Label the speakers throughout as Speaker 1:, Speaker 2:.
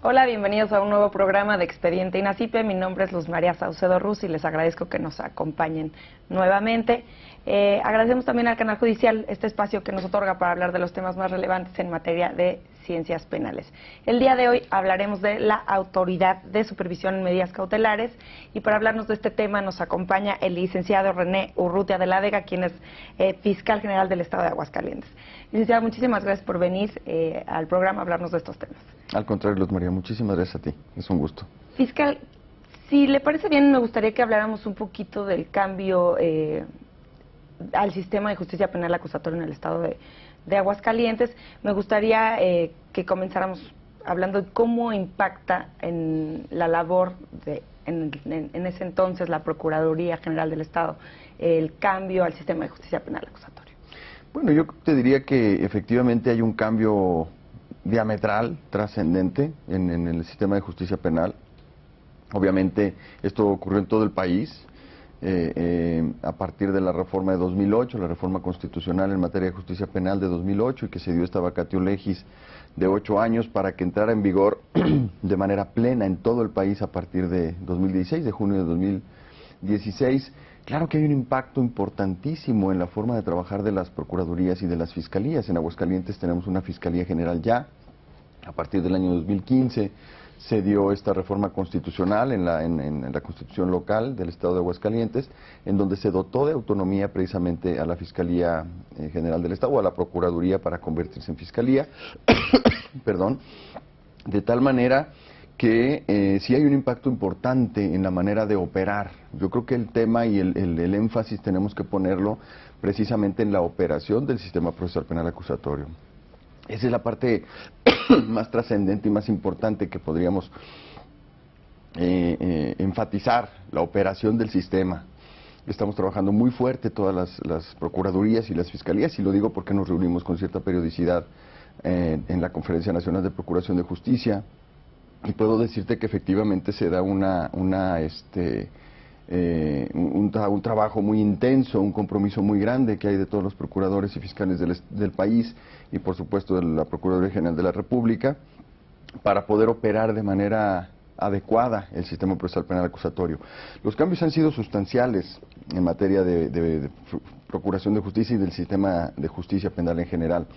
Speaker 1: Hola, bienvenidos a un nuevo programa de Expediente INACIPE. Mi nombre es Luz María Saucedo Ruz y les agradezco que nos acompañen nuevamente. Agradecemos también al Canal Judicial este espacio que nos otorga para hablar de los temas más relevantes en materia de ciencias penales. El día de hoy hablaremos de la Autoridad de Supervisión en Medidas Cautelares y para hablarnos de este tema nos acompaña el licenciado René Urrutia de la Vega, quien es fiscal general del Estado de Aguascalientes. Licenciado, muchísimas gracias por venir al programa a hablarnos de estos temas.
Speaker 2: Al contrario, Luz María, muchísimas gracias a ti, es un gusto.
Speaker 1: Fiscal, si le parece bien, me gustaría que habláramos un poquito del cambio al sistema de justicia penal acusatorio en el Estado de Aguascalientes. Me gustaría que comenzáramos hablando de cómo impacta en la labor en ese entonces la Procuraduría General del Estado el cambio al sistema de justicia penal acusatorio.
Speaker 2: Bueno, yo te diría que efectivamente hay un cambio diametral, trascendente en el sistema de justicia penal. Obviamente esto ocurrió en todo el país a partir de la reforma de 2008, la reforma constitucional en materia de justicia penal de 2008 y que se dio esta vacatio legis de 8 años para que entrara en vigor de manera plena en todo el país a partir de 2016, de junio de 2016. Claro que hay un impacto importantísimo en la forma de trabajar de las procuradurías y de las fiscalías. En Aguascalientes tenemos una Fiscalía General ya. A partir del año 2015 se dio esta reforma constitucional en la Constitución local del Estado de Aguascalientes, en donde se dotó de autonomía precisamente a la Fiscalía General del Estado o a la Procuraduría para convertirse en Fiscalía, perdón, de tal manera que sí hay un impacto importante en la manera de operar. Yo creo que el tema y el énfasis tenemos que ponerlo precisamente en la operación del sistema procesal penal acusatorio. Esa es la parte más trascendente y más importante que podríamos enfatizar, la operación del sistema. Estamos trabajando muy fuerte todas las procuradurías y las fiscalías, y lo digo porque nos reunimos con cierta periodicidad en la Conferencia Nacional de Procuración de Justicia. Y puedo decirte que efectivamente se da un trabajo muy intenso, un compromiso muy grande que hay de todos los procuradores y fiscales del país y por supuesto de la Procuraduría General de la República para poder operar de manera adecuada el sistema procesal penal acusatorio. Los cambios han sido sustanciales en materia de procuración de justicia y del sistema de justicia penal en general.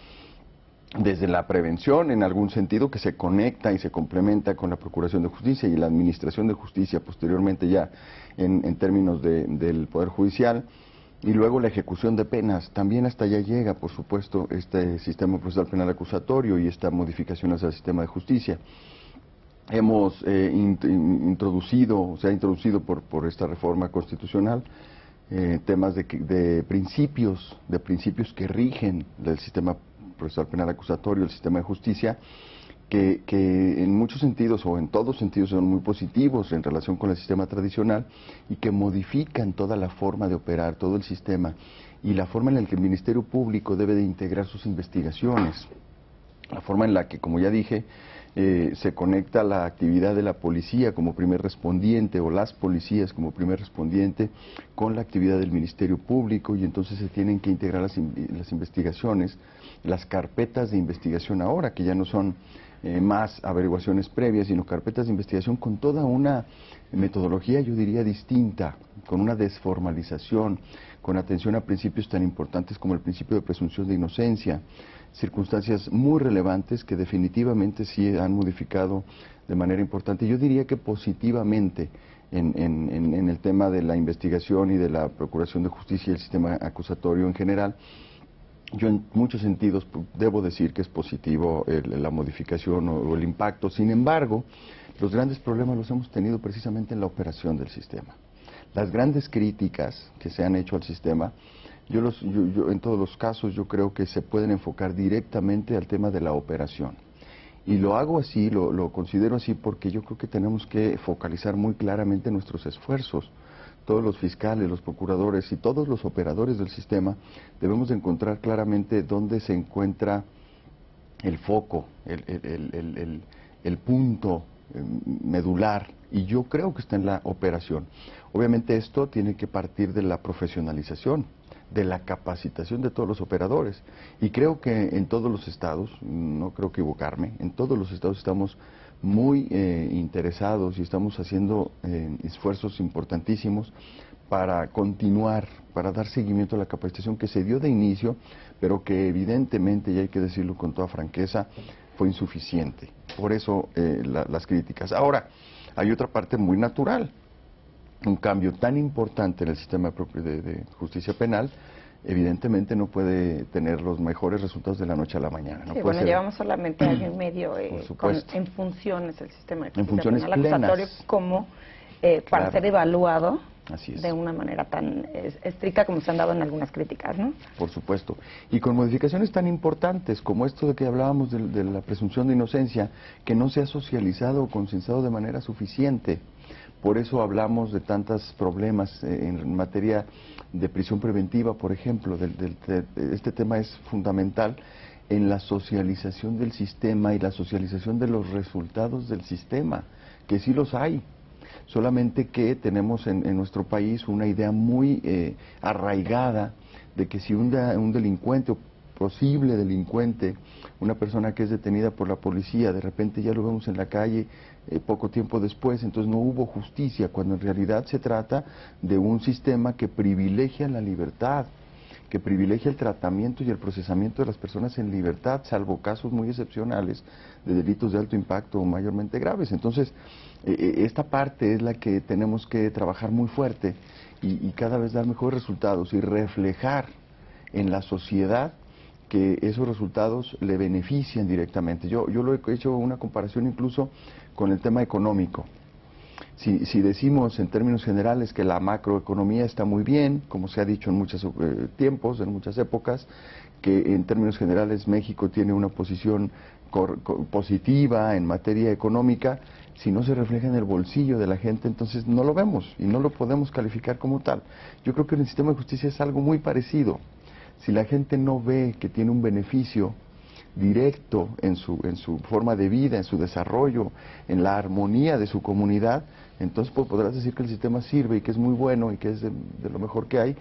Speaker 2: Desde la prevención, en algún sentido, que se conecta y se complementa con la Procuración de Justicia y la Administración de Justicia, posteriormente ya en términos del Poder Judicial, y luego la ejecución de penas. También hasta allá llega, por supuesto, este sistema procesal penal acusatorio y esta modificación hacia el sistema de justicia. Hemos introducido, se ha introducido por esta reforma constitucional, temas de principios que rigen el sistema procesal penal acusatorio, el sistema de justicia, que en muchos sentidos o en todos sentidos son muy positivos en relación con el sistema tradicional y que modifican toda la forma de operar, todo el sistema y la forma en la que el Ministerio Público debe de integrar sus investigaciones, la forma en la que, como ya dije, se conecta la actividad de la policía como primer respondiente o las policías como primer respondiente con la actividad del Ministerio Público y entonces se tienen que integrar las investigaciones, las carpetas de investigación ahora, que ya no son más averiguaciones previas, sino carpetas de investigación con toda una metodología, yo diría, distinta, con una desformalización, con atención a principios tan importantes como el principio de presunción de inocencia, circunstancias muy relevantes que definitivamente sí han modificado de manera importante, yo diría que positivamente, en el tema de la investigación y de la procuración de justicia y el sistema acusatorio en general. Yo en muchos sentidos debo decir que es positivo la modificación o el impacto. Sin embargo, los grandes problemas los hemos tenido precisamente en la operación del sistema. Las grandes críticas que se han hecho al sistema, yo en todos los casos yo creo que se pueden enfocar directamente al tema de la operación. Y lo hago así, lo considero así porque yo creo que tenemos que focalizar muy claramente nuestros esfuerzos. Todos los fiscales, los procuradores y todos los operadores del sistema debemos de encontrar claramente dónde se encuentra el foco, el punto medular, y yo creo que está en la operación. Obviamente esto tiene que partir de la profesionalización, de la capacitación de todos los operadores, y creo que en todos los estados, no creo equivocarme, en todos los estados estamos muy interesados y estamos haciendo esfuerzos importantísimos para continuar, para dar seguimiento a la capacitación que se dio de inicio, pero que evidentemente, y hay que decirlo con toda franqueza, fue insuficiente. Por eso las críticas. Ahora, hay otra parte muy natural. Un cambio tan importante en el sistema de justicia penal, evidentemente no puede tener los mejores resultados de la noche a la mañana. No
Speaker 1: sí,
Speaker 2: puede
Speaker 1: bueno,
Speaker 2: ser...
Speaker 1: llevamos solamente año y medio en funciones el sistema de justicia penal acusatorio como para ser evaluado de una manera tan estricta como se han dado en algunas críticas, ¿no?
Speaker 2: Por supuesto. Y con modificaciones tan importantes como esto de que hablábamos de la presunción de inocencia, que no se ha socializado o concientizado de manera suficiente. Por eso hablamos de tantos problemas en materia de prisión preventiva, por ejemplo. Este tema es fundamental en la socialización del sistema y la socialización de los resultados del sistema, que sí los hay. Solamente que tenemos en nuestro país una idea muy arraigada de que si un delincuente o posible delincuente, una persona que es detenida por la policía, de repente ya lo vemos en la calle poco tiempo después, entonces no hubo justicia, cuando en realidad se trata de un sistema que privilegia la libertad, que privilegia el tratamiento y el procesamiento de las personas en libertad, salvo casos muy excepcionales de delitos de alto impacto o mayormente graves. Entonces, esta parte es la que tenemos que trabajar muy fuerte y cada vez dar mejores resultados y reflejar en la sociedad que esos resultados le benefician directamente. Yo lo he hecho una comparación incluso con el tema económico. Si decimos en términos generales que la macroeconomía está muy bien, como se ha dicho en muchos tiempos, en muchas épocas, que en términos generales México tiene una posición positiva en materia económica, si no se refleja en el bolsillo de la gente, entonces no lo vemos y no lo podemos calificar como tal. Yo creo que en el sistema de justicia es algo muy parecido. Si la gente no ve que tiene un beneficio directo en su forma de vida, en su desarrollo, en la armonía de su comunidad, entonces podrás decir que el sistema sirve y que es muy bueno y que es de lo mejor que hay,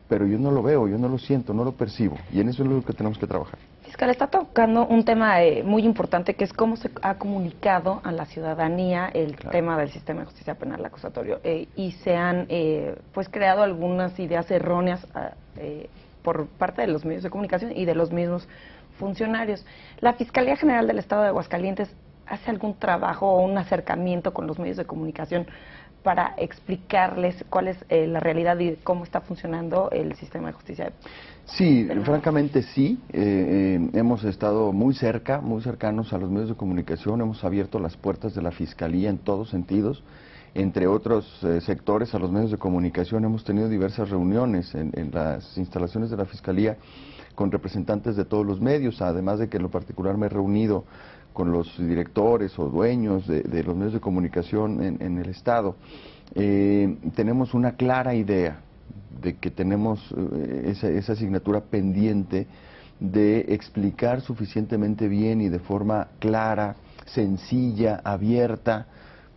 Speaker 2: pero yo no lo veo, yo no lo siento, no lo percibo, y en eso es lo que tenemos que trabajar.
Speaker 1: Fiscal, está tocando un tema muy importante, que es cómo se ha comunicado a la ciudadanía el tema del sistema de justicia penal acusatorio, y se han pues creado algunas ideas erróneas por parte de los medios de comunicación y de los mismos funcionarios. ¿La Fiscalía General del Estado de Aguascalientes hace algún trabajo o un acercamiento con los medios de comunicación para explicarles cuál es la realidad y cómo está funcionando el sistema de justicia penal?
Speaker 2: Sí, francamente sí. Hemos estado muy cercanos a los medios de comunicación, hemos abierto las puertas de la Fiscalía en todos sentidos. Entre otros sectores, a los medios de comunicación hemos tenido diversas reuniones en las instalaciones de la Fiscalía con representantes de todos los medios, además de que en lo particular me he reunido con los directores o dueños de los medios de comunicación en el Estado. Tenemos una clara idea de que tenemos esa asignatura pendiente de explicar suficientemente bien y de forma clara, sencilla, abierta,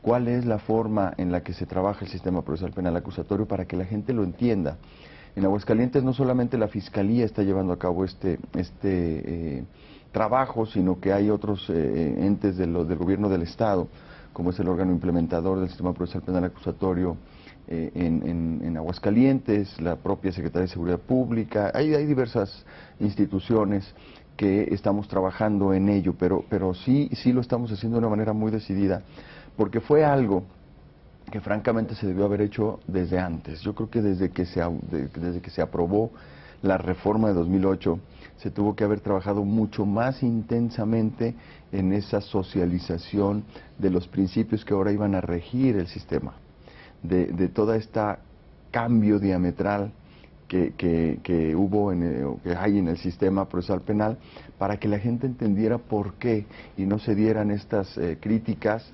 Speaker 2: cuál es la forma en la que se trabaja el sistema procesal penal acusatorio para que la gente lo entienda. En Aguascalientes no solamente la Fiscalía está llevando a cabo este trabajo, sino que hay otros entes del gobierno del Estado, como es el órgano implementador del sistema procesal penal acusatorio en Aguascalientes, la propia Secretaría de Seguridad Pública. Hay diversas instituciones que estamos trabajando en ello, pero sí lo estamos haciendo de una manera muy decidida, porque fue algo que francamente se debió haber hecho desde antes. Yo creo que desde que se aprobó la reforma de 2008, se tuvo que haber trabajado mucho más intensamente en esa socialización de los principios que ahora iban a regir el sistema, de toda esta cambio diametral que hubo que hay en el sistema procesal penal, para que la gente entendiera por qué y no se dieran estas críticas,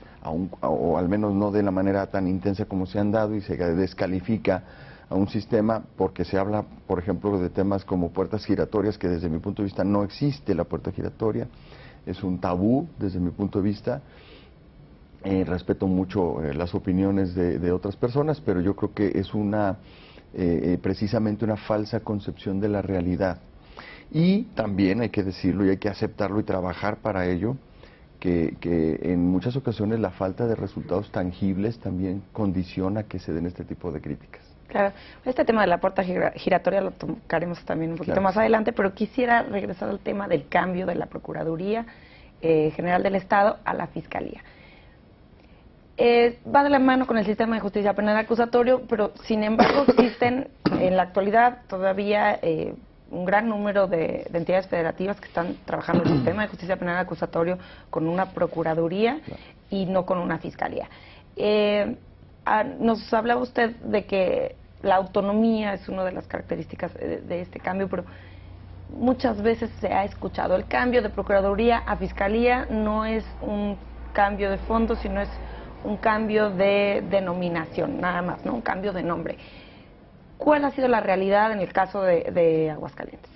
Speaker 2: o al menos no de la manera tan intensa como se han dado, y se descalifica a un sistema porque se habla, por ejemplo, de temas como puertas giratorias, que desde mi punto de vista no existe la puerta giratoria, es un tabú desde mi punto de vista. Respeto mucho las opiniones de otras personas, pero yo creo que es precisamente una falsa concepción de la realidad. Y también hay que decirlo y hay que aceptarlo y trabajar para ello, que en muchas ocasiones la falta de resultados tangibles también condiciona que se den este tipo de críticas.
Speaker 1: Claro, este tema de la puerta giratoria lo tocaremos también un poquito más adelante, pero quisiera regresar al tema del cambio de la Procuraduría General del Estado a la Fiscalía. Va de la mano con el sistema de justicia penal acusatorio, pero sin embargo existen en la actualidad todavía un gran número de entidades federativas que están trabajando en el sistema de justicia penal acusatorio con una procuraduría y no con una fiscalía. Nos hablaba usted de que la autonomía es una de las características de este cambio, pero muchas veces se ha escuchado el cambio de procuraduría a fiscalía no es un cambio de fondo, sino es un cambio de denominación, nada más, ¿no? Un cambio de nombre. ¿Cuál ha sido la realidad en el caso de Aguascalientes?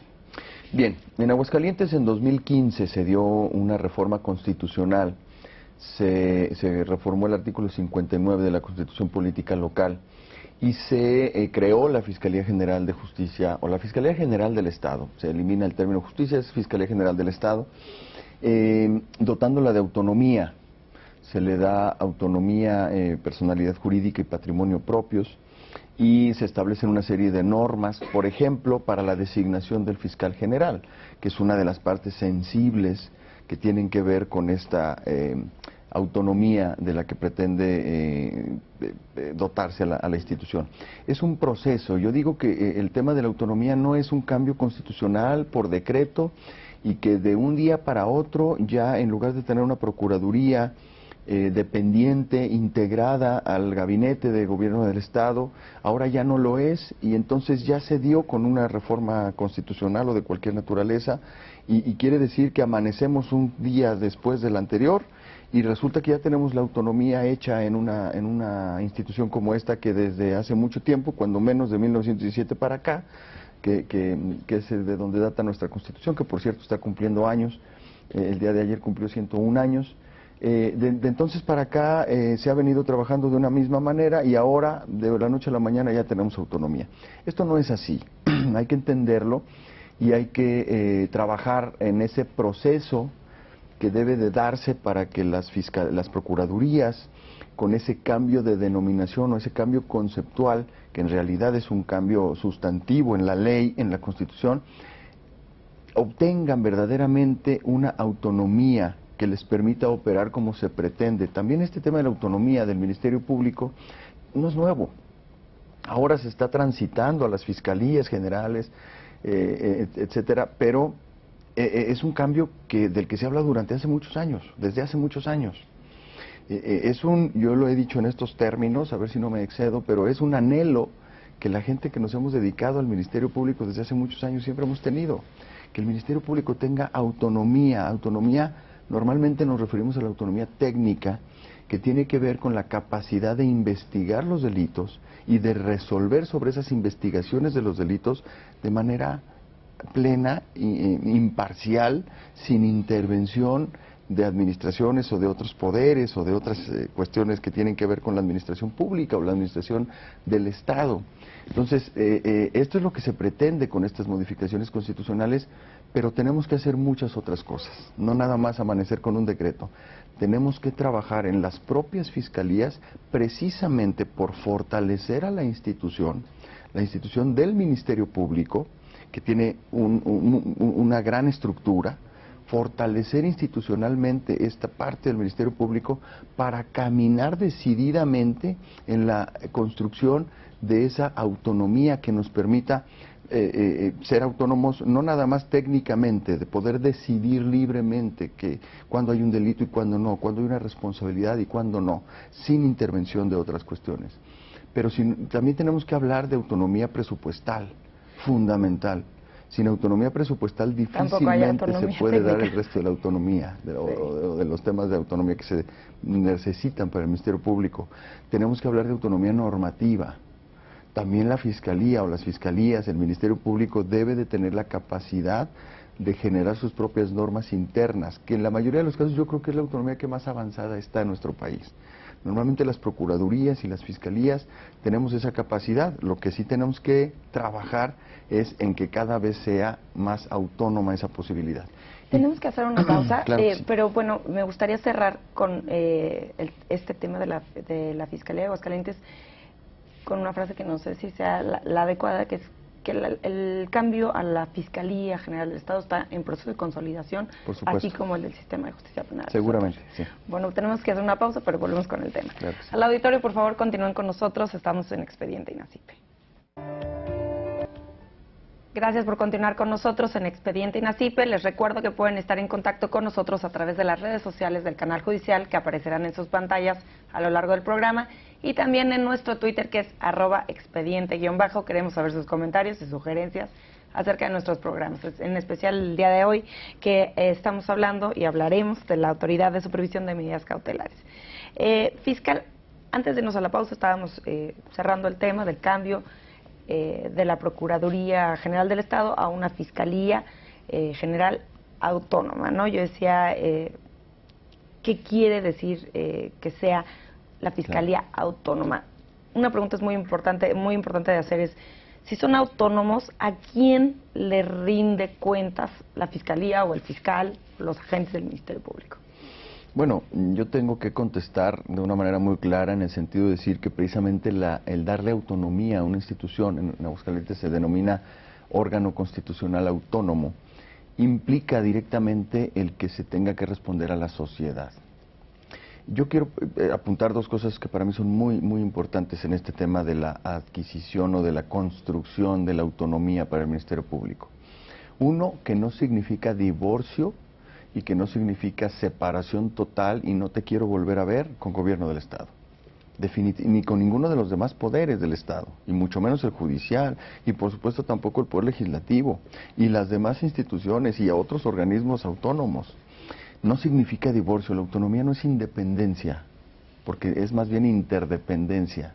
Speaker 2: Bien, en Aguascalientes en 2015 se dio una reforma constitucional, se reformó el artículo 59 de la Constitución Política Local y se creó la Fiscalía General de Justicia, o la Fiscalía General del Estado, se elimina el término justicia, es Fiscalía General del Estado, dotándola de autonomía, se le da autonomía, personalidad jurídica y patrimonio propios, y se establecen una serie de normas, por ejemplo, para la designación del fiscal general, que es una de las partes sensibles que tienen que ver con esta autonomía de la que pretende dotarse a la institución. Es un proceso, yo digo que el tema de la autonomía no es un cambio constitucional por decreto y que de un día para otro ya en lugar de tener una procuraduría dependiente, integrada al gabinete de gobierno del Estado, ahora ya no lo es y entonces ya se dio con una reforma constitucional o de cualquier naturaleza y quiere decir que amanecemos un día después del anterior y resulta que ya tenemos la autonomía hecha en una institución como esta que desde hace mucho tiempo, cuando menos de 1917 para acá, que es de donde data nuestra Constitución, que por cierto está cumpliendo años, el día de ayer cumplió 101 años, de entonces para acá se ha venido trabajando de una misma manera y ahora de la noche a la mañana ya tenemos autonomía. Esto no es así, hay que entenderlo y hay que trabajar en ese proceso que debe de darse para que las procuradurías, con ese cambio de denominación o ese cambio conceptual, que en realidad es un cambio sustantivo en la ley, en la Constitución, obtengan verdaderamente una autonomía que les permita operar como se pretende. También este tema de la autonomía del Ministerio Público no es nuevo. Ahora se está transitando a las fiscalías generales, etcétera, pero es un cambio del que se habla durante hace muchos años, desde hace muchos años. Yo lo he dicho en estos términos, a ver si no me excedo, pero es un anhelo que la gente que nos hemos dedicado al Ministerio Público desde hace muchos años siempre hemos tenido, que el Ministerio Público tenga autonomía. Normalmente nos referimos a la autonomía técnica, que tiene que ver con la capacidad de investigar los delitos y de resolver sobre esas investigaciones de los delitos de manera plena, imparcial, sin intervención de administraciones o de otros poderes o de otras cuestiones que tienen que ver con la administración pública o la administración del Estado. Entonces, esto es lo que se pretende con estas modificaciones constitucionales, pero tenemos que hacer muchas otras cosas, no nada más amanecer con un decreto. Tenemos que trabajar en las propias fiscalías precisamente por fortalecer a la institución del Ministerio Público, que tiene una gran estructura, fortalecer institucionalmente esta parte del Ministerio Público para caminar decididamente en la construcción de esa autonomía que nos permita ser autónomos, no nada más técnicamente, de poder decidir libremente que cuándo hay un delito y cuándo no, cuándo hay una responsabilidad y cuándo no, sin intervención de otras cuestiones. Pero también tenemos que hablar de autonomía presupuestal, fundamental. Sin autonomía presupuestal difícilmente se puede dar el resto de la autonomía, de los temas de autonomía que se necesitan para el Ministerio Público. Tenemos que hablar de autonomía normativa. También la Fiscalía o las Fiscalías, el Ministerio Público debe de tener la capacidad de generar sus propias normas internas, que en la mayoría de los casos yo creo que es la autonomía que más avanzada está en nuestro país. Normalmente las procuradurías y las fiscalías tenemos esa capacidad. Lo que sí tenemos que trabajar es en que cada vez sea más autónoma esa posibilidad.
Speaker 1: Tenemos que hacer una pausa,
Speaker 2: Claro que sí.
Speaker 1: pero bueno, me gustaría cerrar con este tema de la Fiscalía de Aguascalientes con una frase que no sé si sea la adecuada, que es que el cambio a la Fiscalía General del Estado está en proceso de consolidación, así como el del sistema de justicia penal.
Speaker 2: Seguramente, sí.
Speaker 1: Bueno, tenemos que hacer una pausa, pero volvemos con el tema.
Speaker 2: Claro que sí.
Speaker 1: Al auditorio, por favor, continúen con nosotros, estamos en Expediente INACIPE. Gracias por continuar con nosotros en Expediente INACIPE. Les recuerdo que pueden estar en contacto con nosotros a través de las redes sociales del canal judicial que aparecerán en sus pantallas a lo largo del programa y también en nuestro Twitter que es @expediente_. Queremos saber sus comentarios y sugerencias acerca de nuestros programas, en especial el día de hoy que estamos hablando y hablaremos de la Autoridad de Supervisión de Medidas Cautelares. Fiscal, antes de irnos a la pausa estábamos cerrando el tema del cambio de la Procuraduría General del Estado a una Fiscalía General Autónoma, ¿no? Yo decía, ¿qué quiere decir que sea la Fiscalía Autónoma? Una pregunta es muy importante de hacer es, si son autónomos, ¿a quién le rinde cuentas la Fiscalía o el fiscal, los agentes del Ministerio Público?
Speaker 2: Bueno, yo tengo que contestar de una manera muy clara en el sentido de decir que precisamente el darle autonomía a una institución, en Aguascalientes se denomina órgano constitucional autónomo, implica directamente el que se tenga que responder a la sociedad. Yo quiero apuntar dos cosas que para mí son muy, muy importantes en este tema de la adquisición o de la construcción de la autonomía para el Ministerio Público. Uno, que no significa divorcio y que no significa separación total y no te quiero volver a ver con gobierno del Estado. Ni con ninguno de los demás poderes del Estado, y mucho menos el judicial, y por supuesto tampoco el poder legislativo, y las demás instituciones y a otros organismos autónomos. No significa divorcio, la autonomía no es independencia, porque es más bien interdependencia.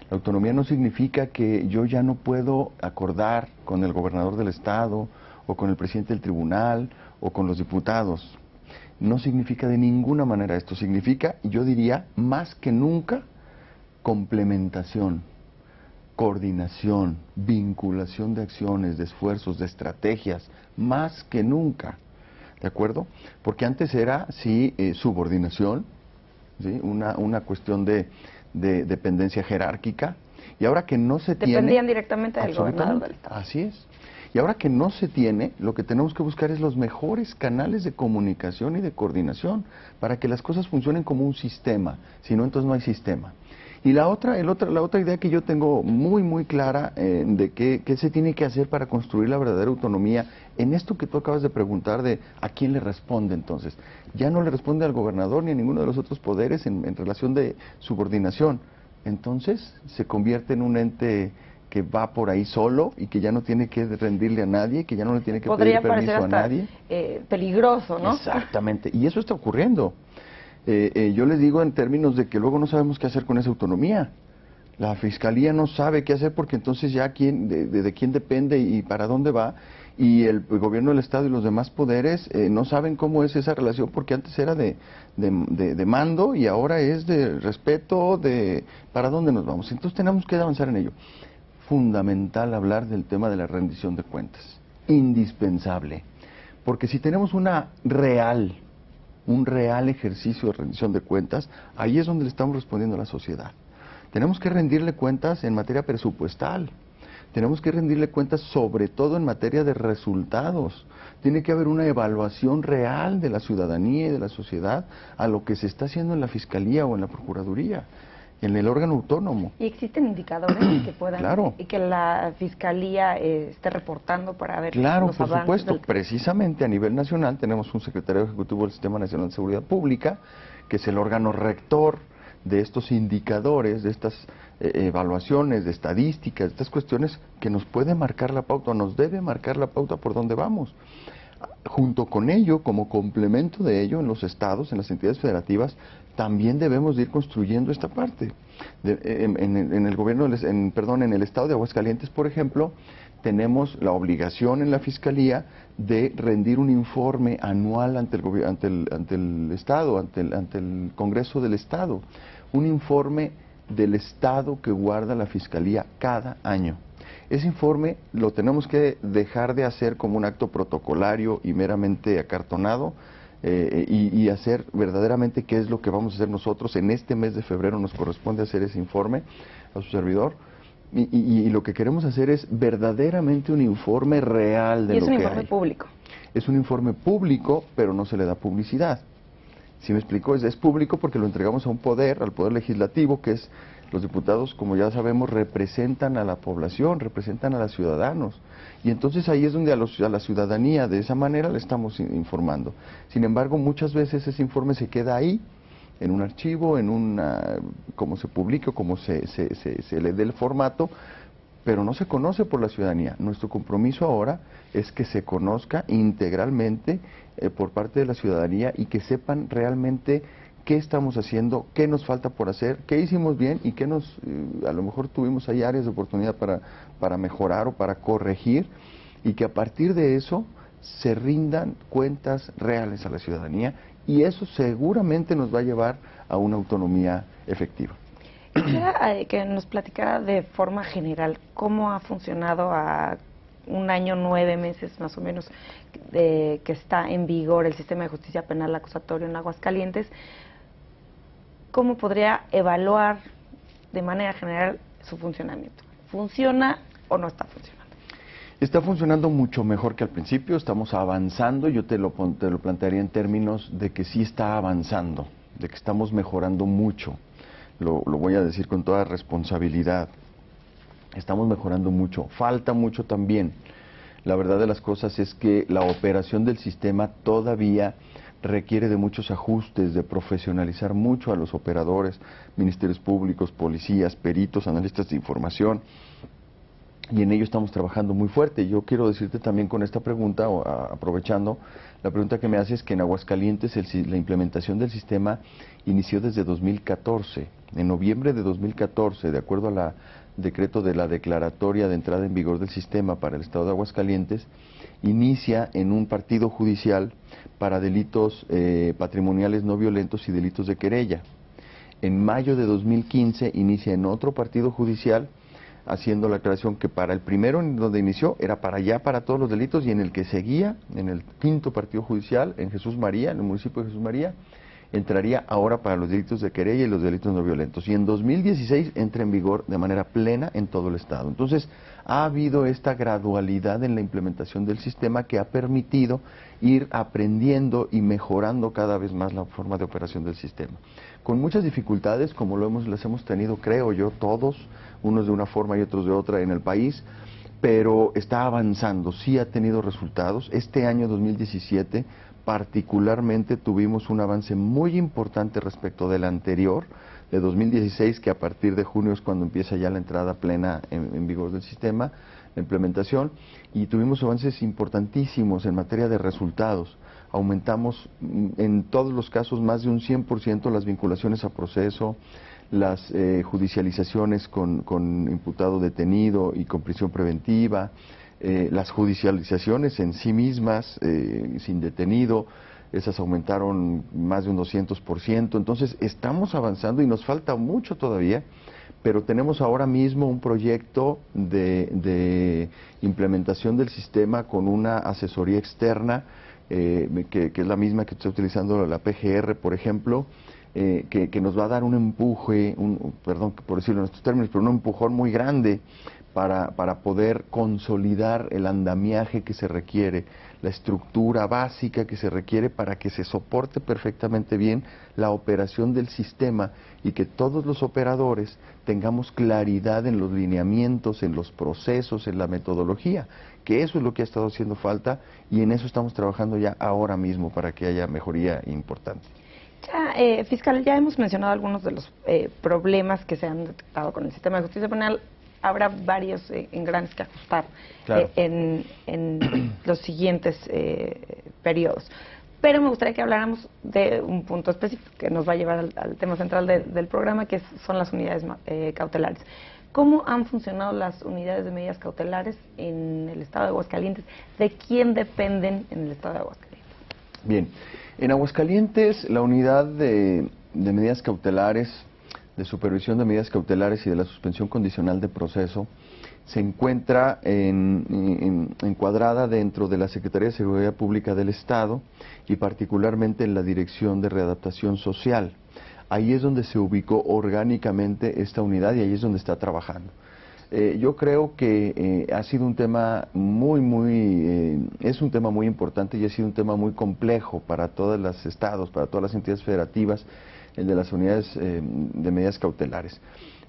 Speaker 2: La autonomía no significa que yo ya no puedo acordar con el gobernador del Estado, o con el presidente del tribunal, o con los diputados. No significa de ninguna manera esto, significa, yo diría, más que nunca, complementación, coordinación, vinculación de acciones, de esfuerzos, de estrategias, más que nunca, ¿de acuerdo? Porque antes era, sí, subordinación, ¿sí? Una cuestión de dependencia jerárquica, y ahora que no se tiene...
Speaker 1: Dependían directamente del gobernador del Estado.
Speaker 2: Así es. Y ahora que no se tiene, lo que tenemos que buscar es los mejores canales de comunicación y de coordinación para que las cosas funcionen como un sistema, si no, entonces no hay sistema. Y la otra idea que yo tengo muy, muy clara de qué se tiene que hacer para construir la verdadera autonomía, en esto que tú acabas de preguntar de a quién le responde entonces. Ya no le responde al gobernador ni a ninguno de los otros poderes en relación de subordinación. Entonces se convierte en un ente que va por ahí solo y que ya no tiene que rendirle a nadie, que ya no le tiene que pedir permiso a nadie.
Speaker 1: Peligroso, ¿no?
Speaker 2: Exactamente, y eso está ocurriendo. Yo les digo en términos de que luego no sabemos qué hacer con esa autonomía. La Fiscalía no sabe qué hacer porque entonces ya de quién depende y para dónde va, y el gobierno del Estado y los demás poderes no saben cómo es esa relación porque antes era de mando y ahora es de respeto, de para dónde nos vamos. Entonces tenemos que avanzar en ello. Fundamental hablar del tema de la rendición de cuentas, indispensable, porque si tenemos un real ejercicio de rendición de cuentas, ahí es donde le estamos respondiendo a la sociedad. Tenemos que rendirle cuentas en materia presupuestal, tenemos que rendirle cuentas sobre todo en materia de resultados. Tiene que haber una evaluación real de la ciudadanía y de la sociedad a lo que se está haciendo en la Fiscalía o en la Procuraduría, en el órgano autónomo.
Speaker 1: ¿Y existen indicadores que puedan
Speaker 2: claro.
Speaker 1: y que la Fiscalía esté reportando para ver
Speaker 2: claro,
Speaker 1: los
Speaker 2: por
Speaker 1: avances
Speaker 2: supuesto, precisamente a nivel nacional tenemos un secretario ejecutivo del Sistema Nacional de Seguridad Pública, que es el órgano rector de estos indicadores, de estas evaluaciones, de estadísticas, de estas cuestiones que nos puede marcar la pauta, nos debe marcar la pauta por dónde vamos. Junto con ello, como complemento de ello, en los estados, en las entidades federativas, también debemos de ir construyendo esta parte. En el gobierno, en el estado de Aguascalientes, por ejemplo, tenemos la obligación en la Fiscalía de rendir un informe anual ante el Estado, ante el Congreso del Estado. un informe del estado que guarda la Fiscalía cada año. Ese informe lo tenemos que dejar de hacer como un acto protocolario y meramente acartonado, y hacer verdaderamente qué es lo que vamos a hacer nosotros. En este mes de febrero nos corresponde hacer ese informe a su servidor, y lo que queremos hacer es verdaderamente un informe real de lo que hay.
Speaker 1: Es un informe público.
Speaker 2: Es un informe público, pero no se le da publicidad. ¿Sí me explico? Es público porque lo entregamos a un poder, al poder legislativo, que es los diputados, como ya sabemos, representan a la población, representan a los ciudadanos. Y entonces ahí es donde a la ciudadanía de esa manera le estamos informando. Sin embargo, muchas veces ese informe se queda ahí, en un archivo, como se publique o como se le dé el formato, pero no se conoce por la ciudadanía. Nuestro compromiso ahora es que se conozca integralmente por parte de la ciudadanía, y que sepan realmente qué estamos haciendo, qué nos falta por hacer, qué hicimos bien y qué a lo mejor tuvimos ahí áreas de oportunidad para mejorar o para corregir, y que a partir de eso se rindan cuentas reales a la ciudadanía, y eso seguramente nos va a llevar a una autonomía efectiva.
Speaker 1: Quisiera que nos platicara de forma general cómo ha funcionado a un año, 9 meses más o menos, que está en vigor el sistema de justicia penal acusatorio en Aguascalientes. ¿Cómo podría evaluar de manera general su funcionamiento? ¿Funciona o no está funcionando?
Speaker 2: Está funcionando mucho mejor que al principio, estamos avanzando. Yo te lo plantearía en términos de que sí está avanzando, de que estamos mejorando mucho. Lo voy a decir con toda responsabilidad. Estamos mejorando mucho, falta mucho también. La verdad de las cosas es que la operación del sistema todavía requiere de muchos ajustes, de profesionalizar mucho a los operadores, ministerios públicos, policías, peritos, analistas de información, y en ello estamos trabajando muy fuerte. Yo quiero decirte también con esta pregunta, aprovechando la pregunta que me haces, que en Aguascalientes la implementación del sistema inició desde 2014. En noviembre de 2014, de acuerdo a decreto de la declaratoria de entrada en vigor del sistema para el estado de Aguascalientes, inicia en un partido judicial para delitos patrimoniales no violentos y delitos de querella. En mayo de 2015 inicia en otro partido judicial, haciendo la aclaración que para el primero en donde inició era para todos los delitos, y en el que seguía, en el quinto partido judicial, en Jesús María, en el municipio de Jesús María, entraría ahora para los delitos de querella y los delitos no violentos. Y en 2016 entra en vigor de manera plena en todo el estado. Entonces, ha habido esta gradualidad en la implementación del sistema que ha permitido ir aprendiendo y mejorando cada vez más la forma de operación del sistema. Con muchas dificultades, como las hemos tenido, creo yo, todos, unos de una forma y otros de otra en el país, pero está avanzando, sí ha tenido resultados. Este año 2017 particularmente tuvimos un avance muy importante respecto del anterior, de 2016, que a partir de junio es cuando empieza ya la entrada plena en vigor del sistema, la implementación, y tuvimos avances importantísimos en materia de resultados. Aumentamos en todos los casos más de un 100% las vinculaciones a proceso, las judicializaciones con imputado detenido y con prisión preventiva, las judicializaciones en sí mismas, sin detenido, esas aumentaron más de un 200%. Entonces estamos avanzando y nos falta mucho todavía, pero tenemos ahora mismo un proyecto de implementación del sistema con una asesoría externa, que es la misma que está utilizando la PGR, por ejemplo, que nos va a dar un empuje, perdón por decirlo en estos términos, pero un empujón muy grande para poder consolidar el andamiaje que se requiere, la estructura básica que se requiere para que se soporte perfectamente bien la operación del sistema, y que todos los operadores tengamos claridad en los lineamientos, en los procesos, en la metodología, que eso es lo que ha estado haciendo falta, y en eso estamos trabajando ya ahora mismo para que haya mejoría importante.
Speaker 1: Fiscal, ya hemos mencionado algunos de los problemas que se han detectado con el sistema de justicia penal. Habrá varios engranes que ajustar, claro, en los siguientes periodos. Pero me gustaría que habláramos de un punto específico que nos va a llevar al tema central del programa, que son las unidades cautelares. ¿Cómo han funcionado las unidades de medidas cautelares en el estado de Aguascalientes? ¿De quién dependen en el estado de Aguascalientes?
Speaker 2: Bien, en Aguascalientes la unidad de medidas cautelares de supervisión de medidas cautelares y de la suspensión condicional de proceso se encuentra encuadrada dentro de la Secretaría de Seguridad Pública del Estado y particularmente en la Dirección de Readaptación Social. Ahí es donde se ubicó orgánicamente esta unidad y ahí es donde está trabajando. Yo creo que ha sido un tema es un tema muy importante y ha sido un tema muy complejo para todos los estados, para todas las entidades federativas, el de las unidades de medidas cautelares.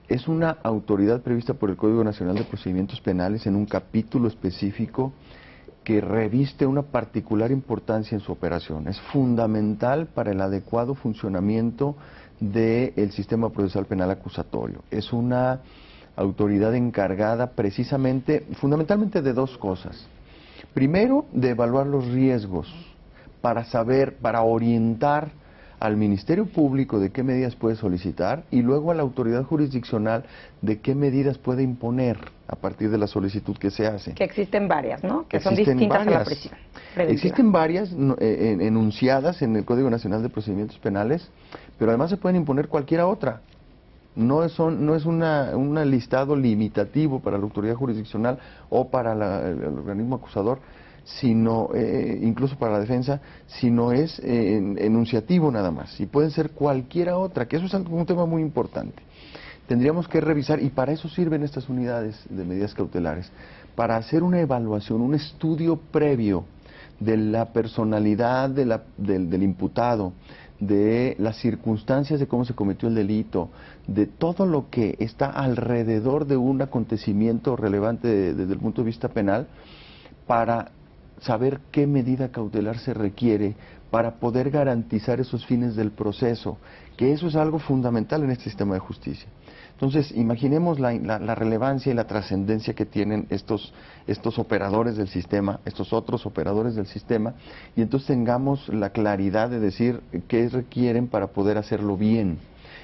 Speaker 2: Es una autoridad prevista por el Código Nacional de Procedimientos Penales en un capítulo específico que reviste una particular importancia en su operación. Es fundamental para el adecuado funcionamiento del sistema procesal penal acusatorio. Es una autoridad encargada fundamentalmente de dos cosas. Primero, de evaluar los riesgos para orientar al Ministerio Público de qué medidas puede solicitar y luego a la autoridad jurisdiccional de qué medidas puede imponer a partir de la solicitud que se hace.
Speaker 1: Que existen varias, ¿no? Que son distintas a la prisión preventiva.
Speaker 2: Existen varias enunciadas en el Código Nacional de Procedimientos Penales, pero además se pueden imponer cualquiera otra. No es un listado limitativo para la autoridad jurisdiccional o para el organismo acusador, sino incluso para la defensa, sino es enunciativo nada más, y pueden ser cualquiera otra, que eso es un tema muy importante. Tendríamos que revisar, y para eso sirven estas unidades de medidas cautelares, para hacer una evaluación, un estudio previo de la personalidad del imputado, de las circunstancias de cómo se cometió el delito, de todo lo que está alrededor de un acontecimiento relevante desde el punto de vista penal, para saber qué medida cautelar se requiere para poder garantizar esos fines del proceso, que eso es algo fundamental en este sistema de justicia. Entonces, imaginemos la relevancia y la trascendencia que tienen estos operadores del sistema, estos otros operadores del sistema, y entonces tengamos la claridad de decir qué requieren para poder hacerlo bien.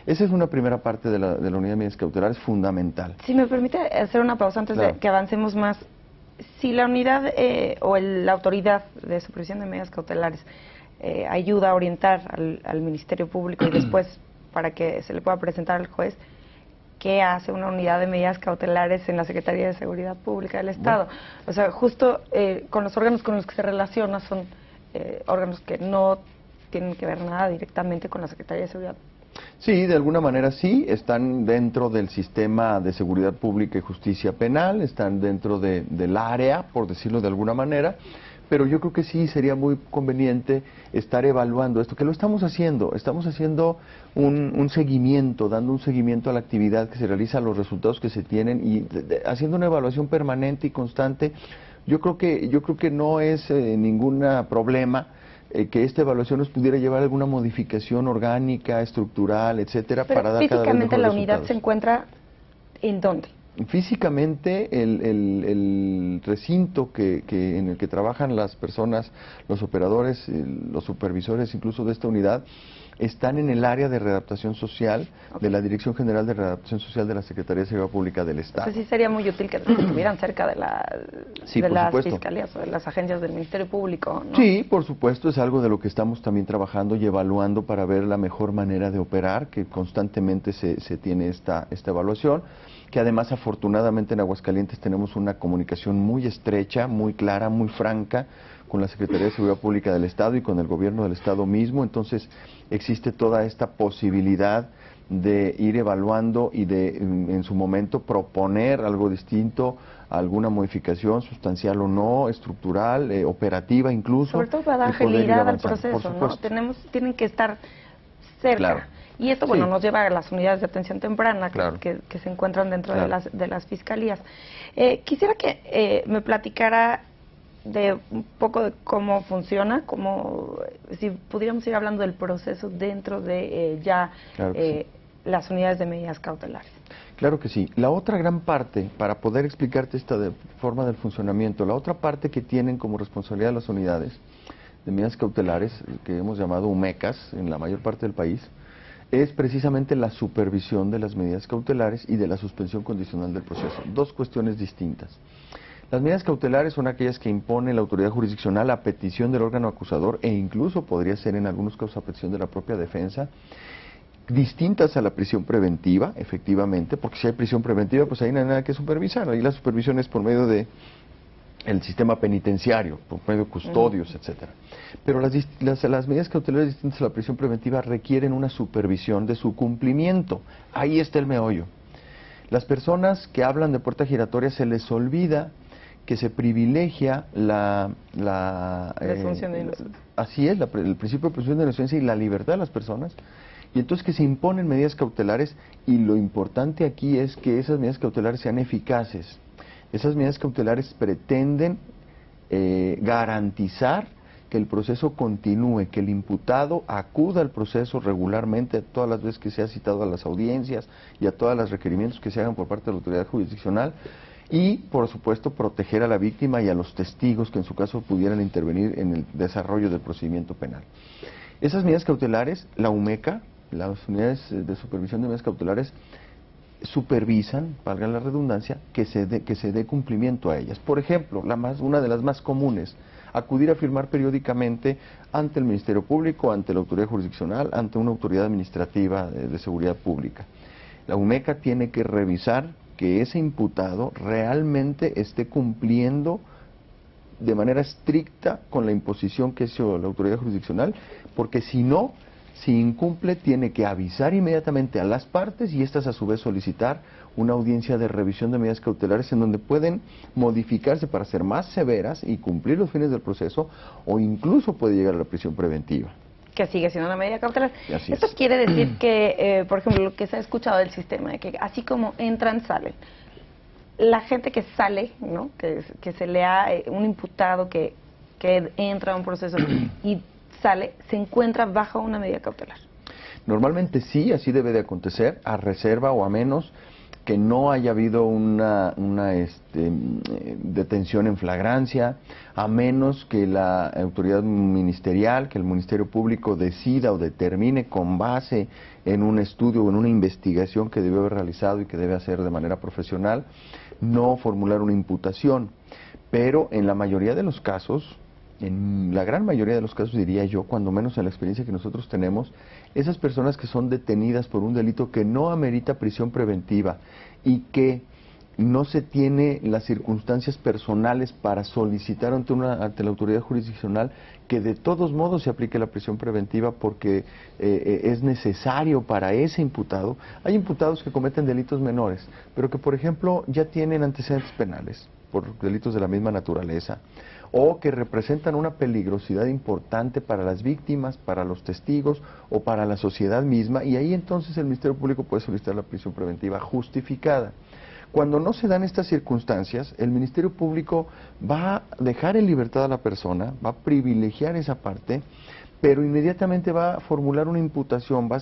Speaker 2: Esa es una primera parte de la unidad de medidas cautelares fundamental.
Speaker 1: Si me permite hacer una pausa antes de que avancemos más. Si la unidad la autoridad de supervisión de medidas cautelares ayuda a orientar al Ministerio Público y después para que se le pueda presentar al juez, ¿qué hace una unidad de medidas cautelares en la Secretaría de Seguridad Pública del Estado? Bueno. O sea, justo con los órganos con los que se relaciona son órganos que no tienen que ver nada directamente con la Secretaría de Seguridad Pública.
Speaker 2: Sí, de alguna manera sí, están dentro del sistema de seguridad pública y justicia penal, están dentro del área, por decirlo de alguna manera, pero yo creo que sí sería muy conveniente estar evaluando esto, que lo estamos haciendo un seguimiento, dando un seguimiento a la actividad que se realiza, a los resultados que se tienen y haciendo una evaluación permanente y constante. Yo creo que no es ningún problema que esta evaluación nos pudiera llevar a alguna modificación orgánica, estructural, etcétera,
Speaker 1: pero
Speaker 2: para dar cada vez mejores
Speaker 1: físicamente la unidad
Speaker 2: resultados.
Speaker 1: ¿Se encuentra en dónde?
Speaker 2: Físicamente el recinto en el que trabajan las personas, los operadores, los supervisores incluso de esta unidad, están en el área de readaptación social de la Dirección General de Readaptación Social de la Secretaría de Seguridad Pública del Estado.
Speaker 1: Entonces sí sería muy útil que estuvieran cerca de las fiscalías o de las agencias del Ministerio Público, ¿no?
Speaker 2: Sí, por supuesto, es algo de lo que estamos también trabajando y evaluando para ver la mejor manera de operar, que constantemente se tiene esta evaluación, que además afortunadamente en Aguascalientes tenemos una comunicación muy estrecha, muy clara, muy franca con la Secretaría de Seguridad Pública del Estado y con el gobierno del Estado mismo. Entonces existe toda esta posibilidad de ir evaluando y de en su momento proponer algo distinto, alguna modificación sustancial o no, estructural, operativa incluso.
Speaker 1: Sobre todo para dar agilidad al proceso, ¿no? Tienen que estar cerca.
Speaker 2: Claro.
Speaker 1: Y esto, bueno, nos lleva a las unidades de atención temprana que se encuentran dentro de las fiscalías. Quisiera que me platicara de un poco de cómo funciona, si pudiéramos ir hablando del proceso dentro de las unidades de medidas cautelares.
Speaker 2: Claro que sí. La otra gran parte, para poder explicarte esta forma del funcionamiento, la otra parte que tienen como responsabilidad las unidades de medidas cautelares, que hemos llamado UMECAS en la mayor parte del país, es precisamente la supervisión de las medidas cautelares y de la suspensión condicional del proceso. Dos cuestiones distintas. Las medidas cautelares son aquellas que impone la autoridad jurisdiccional a petición del órgano acusador e incluso podría ser en algunos casos a petición de la propia defensa, distintas a la prisión preventiva, efectivamente, porque si hay prisión preventiva, pues ahí no hay nada que supervisar, ahí la supervisión es por medio de el sistema penitenciario, por medio de custodios, etcétera. Pero las medidas cautelares distintas a la prisión preventiva requieren una supervisión de su cumplimiento. Ahí está el meollo. Las personas que hablan de puerta giratoria se les olvida que se privilegia
Speaker 1: presunción de inocencia.
Speaker 2: Así es, el principio de presunción de inocencia y la libertad de las personas. Y entonces que se imponen medidas cautelares, y lo importante aquí es que esas medidas cautelares sean eficaces. Esas medidas cautelares pretenden garantizar que el proceso continúe, que el imputado acuda al proceso regularmente todas las veces que sea citado a las audiencias y a todos los requerimientos que se hagan por parte de la autoridad jurisdiccional, y por supuesto proteger a la víctima y a los testigos que en su caso pudieran intervenir en el desarrollo del procedimiento penal. Esas medidas cautelares, la UMECA, las unidades de supervisión de medidas cautelares, supervisan, valga la redundancia, que se dé cumplimiento a ellas. Por ejemplo, una de las más comunes, acudir a firmar periódicamente ante el Ministerio Público, ante la autoridad jurisdiccional, ante una autoridad administrativa de seguridad pública. La UMECA tiene que revisar que ese imputado realmente esté cumpliendo de manera estricta con la imposición que hizo la autoridad jurisdiccional, porque si no, si incumple, tiene que avisar inmediatamente a las partes y estas a su vez solicitar una audiencia de revisión de medidas cautelares en donde pueden modificarse para ser más severas y cumplir los fines del proceso, o incluso puede llegar a la prisión preventiva.
Speaker 1: Que sigue siendo una medida cautelar. Esto
Speaker 2: es.
Speaker 1: Quiere decir que, por ejemplo, lo que se ha escuchado del sistema, de que así como entran, salen. La gente que sale, ¿no? Que se lea un imputado que entra a un proceso y sale, se encuentra bajo una medida cautelar.
Speaker 2: Normalmente sí, así debe de acontecer, a reserva o a menos que no haya habido una detención en flagrancia, a menos que la autoridad ministerial, que el Ministerio Público decida o determine con base en un estudio o en una investigación que debe haber realizado y que debe hacer de manera profesional, no formular una imputación. Pero en la mayoría de los casos, en la gran mayoría de los casos, diría yo, cuando menos en la experiencia que nosotros tenemos, esas personas que son detenidas por un delito que no amerita prisión preventiva y que no se tiene las circunstancias personales para solicitar ante la autoridad jurisdiccional que de todos modos se aplique la prisión preventiva porque es necesario para ese imputado. Hay imputados que cometen delitos menores, pero que por ejemplo ya tienen antecedentes penales por delitos de la misma naturaleza, o que representan una peligrosidad importante para las víctimas, para los testigos o para la sociedad misma, y ahí entonces el Ministerio Público puede solicitar la prisión preventiva justificada. Cuando no se dan estas circunstancias, el Ministerio Público va a dejar en libertad a la persona, va a privilegiar esa parte, pero inmediatamente va a formular una imputación, va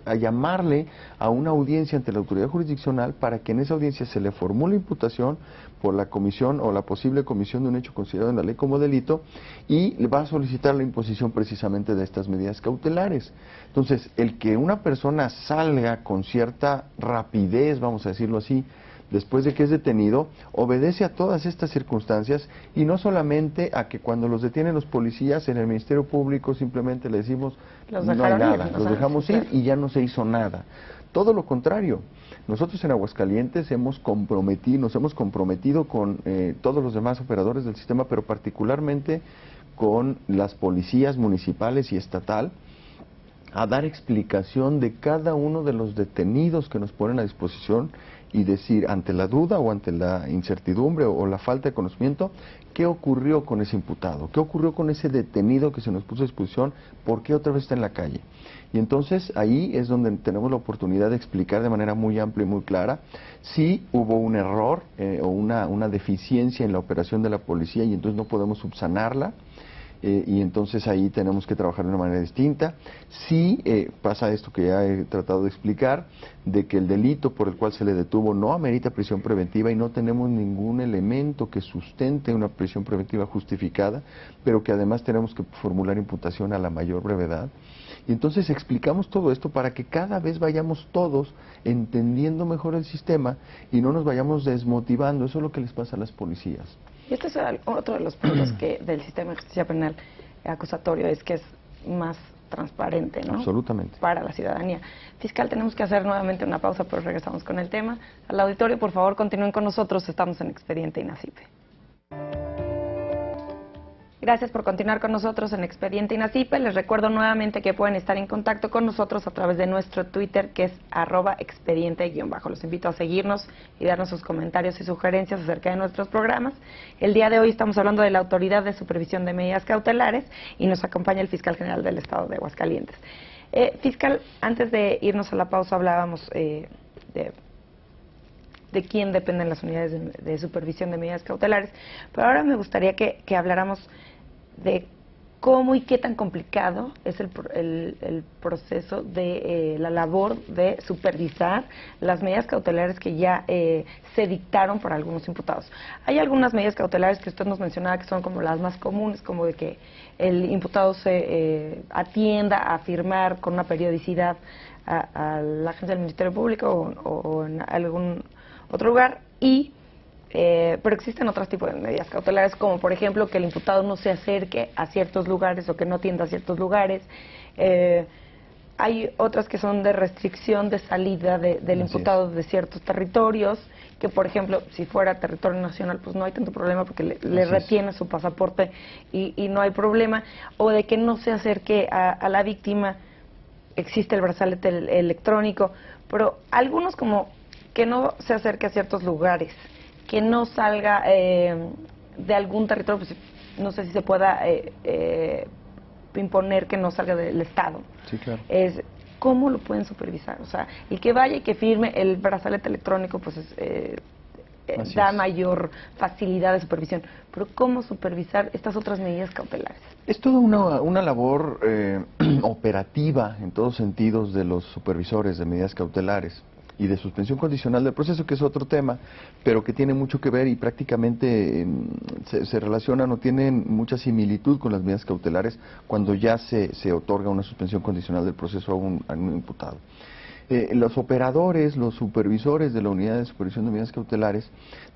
Speaker 2: a llamarle a una audiencia ante la autoridad jurisdiccional para que en esa audiencia se le formule imputación por la comisión o la posible comisión de un hecho considerado en la ley como delito, y le va a solicitar la imposición precisamente de estas medidas cautelares. Entonces, el que una persona salga con cierta rapidez, vamos a decirlo así, después de que es detenido, obedece a todas estas circunstancias, y no solamente a que cuando los detienen los policías en el Ministerio Público simplemente le decimos no hay nada, los dejamos ir y ya no se hizo nada. Todo lo contrario, nosotros en Aguascalientes nos hemos comprometido con todos los demás operadores del sistema, pero particularmente con las policías municipales y estatal, a dar explicación de cada uno de los detenidos que nos ponen a disposición y decir, ante la duda o ante la incertidumbre o la falta de conocimiento, qué ocurrió con ese imputado, qué ocurrió con ese detenido que se nos puso a disposición, por qué otra vez está en la calle. Y entonces ahí es donde tenemos la oportunidad de explicar de manera muy amplia y muy clara si hubo un error o una deficiencia en la operación de la policía, y entonces no podemos subsanarla. Y entonces ahí tenemos que trabajar de una manera distinta. Si pasa esto que ya he tratado de explicar, de que el delito por el cual se le detuvo no amerita prisión preventiva y no tenemos ningún elemento que sustente una prisión preventiva justificada, pero que además tenemos que formular imputación a la mayor brevedad. Y entonces explicamos todo esto para que cada vez vayamos todos entendiendo mejor el sistema y no nos vayamos desmotivando. Eso es lo que les pasa a las policías.
Speaker 1: Y este es otro de los puntos del sistema de justicia penal acusatorio, es que es más transparente, ¿no?
Speaker 2: Absolutamente.
Speaker 1: Para la ciudadanía. Fiscal, tenemos que hacer nuevamente una pausa, pero regresamos con el tema. Al auditorio, por favor, continúen con nosotros. Estamos en Expediente INACIPE. Gracias por continuar con nosotros en Expediente INACIPE. Les recuerdo nuevamente que pueden estar en contacto con nosotros a través de nuestro Twitter, que es @expediente_. Los invito a seguirnos y darnos sus comentarios y sugerencias acerca de nuestros programas. El día de hoy estamos hablando de la Autoridad de Supervisión de Medidas Cautelares y nos acompaña el Fiscal General del Estado de Aguascalientes. Fiscal, antes de irnos a la pausa hablábamos de quién dependen las unidades de supervisión de medidas cautelares, pero ahora me gustaría que habláramos de cómo y qué tan complicado es el proceso de la labor de supervisar las medidas cautelares que ya se dictaron por algunos imputados. Hay algunas medidas cautelares que usted nos mencionaba que son como las más comunes, como de que el imputado se atienda a firmar con una periodicidad a la agencia del Ministerio Público o en algún otro lugar, pero existen otros tipos de medidas cautelares, como por ejemplo que el imputado no se acerque a ciertos lugares o que no atienda a ciertos lugares. Hay otras que son de restricción de salida del imputado de ciertos territorios, que por ejemplo, si fuera territorio nacional, pues no hay tanto problema porque le retiene su pasaporte y no hay problema, o de que no se acerque a la víctima, existe el brazalete electrónico, pero algunos como que no se acerque a ciertos lugares, que no salga de algún territorio, pues no sé si se pueda imponer que no salga del Estado.
Speaker 2: Sí, claro.
Speaker 1: ¿Cómo lo pueden supervisar? O sea, el que vaya y que firme el brazalete electrónico, pues da mayor facilidad de supervisión. Pero ¿cómo supervisar estas otras medidas cautelares?
Speaker 2: Es toda una labor operativa en todos sentidos de los supervisores de medidas cautelares y de suspensión condicional del proceso, que es otro tema, pero que tiene mucho que ver y prácticamente se relacionan o tienen mucha similitud con las medidas cautelares cuando ya se otorga una suspensión condicional del proceso a un imputado. Los operadores, los supervisores de la unidad de supervisión de medidas cautelares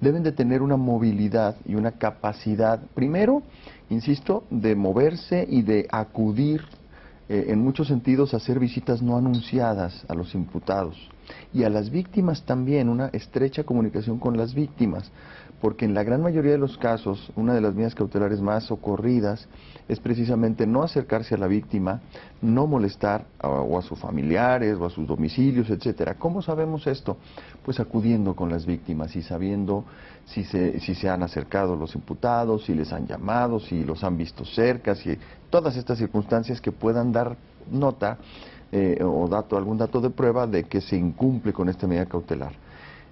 Speaker 2: deben de tener una movilidad y una capacidad, primero, insisto, de moverse y de acudir en muchos sentidos a hacer visitas no anunciadas a los imputados y a las víctimas también, una estrecha comunicación con las víctimas, porque en la gran mayoría de los casos una de las medidas cautelares más socorridas es precisamente no acercarse a la víctima, no molestar o a sus familiares o a sus domicilios, etcétera. ¿Cómo sabemos esto? Pues acudiendo con las víctimas y sabiendo si se han acercado los imputados, si les han llamado, si los han visto cerca, si todas estas circunstancias que puedan dar nota o algún dato de prueba de que se incumple con esta medida cautelar.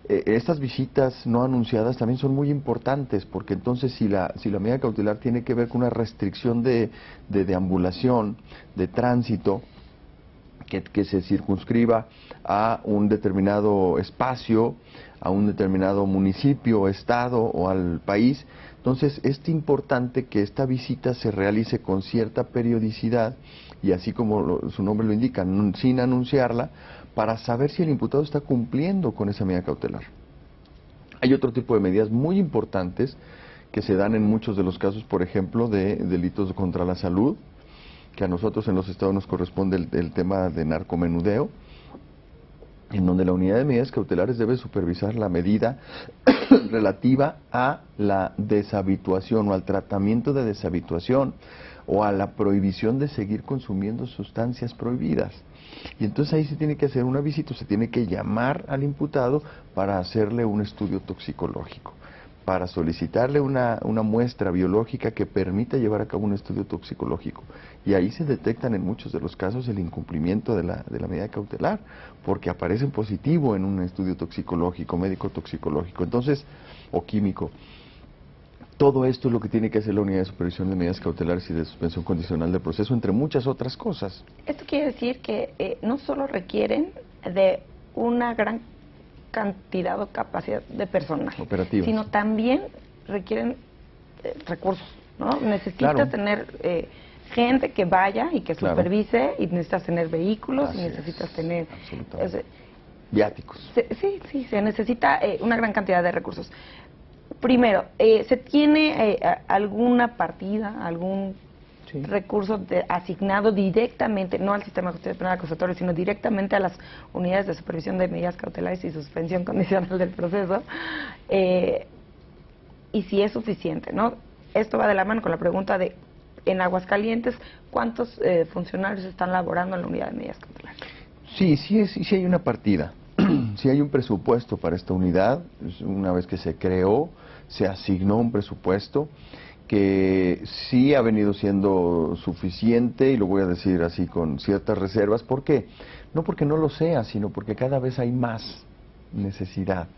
Speaker 2: Estas visitas no anunciadas también son muy importantes, porque entonces si la medida cautelar tiene que ver con una restricción de deambulación, de tránsito, que se circunscriba a un determinado espacio, a un determinado municipio, estado o al país, entonces es importante que esta visita se realice con cierta periodicidad y así como su nombre lo indica, sin anunciarla, para saber si el imputado está cumpliendo con esa medida cautelar. Hay otro tipo de medidas muy importantes que se dan en muchos de los casos, por ejemplo, de delitos contra la salud, que a nosotros en los estados nos corresponde el tema de narcomenudeo, en donde la unidad de medidas cautelares debe supervisar la medida relativa a la deshabituación o al tratamiento de deshabituación o a la prohibición de seguir consumiendo sustancias prohibidas. Y entonces ahí se tiene que hacer una visita, se tiene que llamar al imputado para hacerle un estudio toxicológico, para solicitarle una muestra biológica que permita llevar a cabo un estudio toxicológico. Y ahí se detectan en muchos de los casos el incumplimiento de la medida cautelar, porque aparecen positivo en un estudio toxicológico, médico toxicológico, entonces, o químico. Todo esto es lo que tiene que hacer la unidad de supervisión de medidas cautelares y de suspensión condicional del proceso, entre muchas otras cosas.
Speaker 1: Esto quiere decir que no solo requieren de una gran cantidad o capacidad de personal,
Speaker 2: operativa,
Speaker 1: sino también requieren recursos, ¿no? Necesitas tener gente que vaya y que supervise, y necesitas tener vehículos, y necesitas tener
Speaker 2: viáticos.
Speaker 1: Sí, se necesita una gran cantidad de recursos. Primero, ¿se tiene alguna partida, algún
Speaker 2: Sí.
Speaker 1: recurso asignado directamente, no al sistema de justicia penal acusatorio, sino directamente a las unidades de supervisión de medidas cautelares y suspensión condicional del proceso, y si es suficiente, ¿no? Esto va de la mano con la pregunta de, en Aguascalientes, ¿cuántos funcionarios están laborando en la unidad de medidas cautelares?
Speaker 2: Sí hay una partida, sí hay un presupuesto para esta unidad. Una vez que se creó, se asignó un presupuesto que sí ha venido siendo suficiente, y lo voy a decir así con ciertas reservas. ¿Por qué? No porque no lo sea, sino porque cada vez hay más necesidad,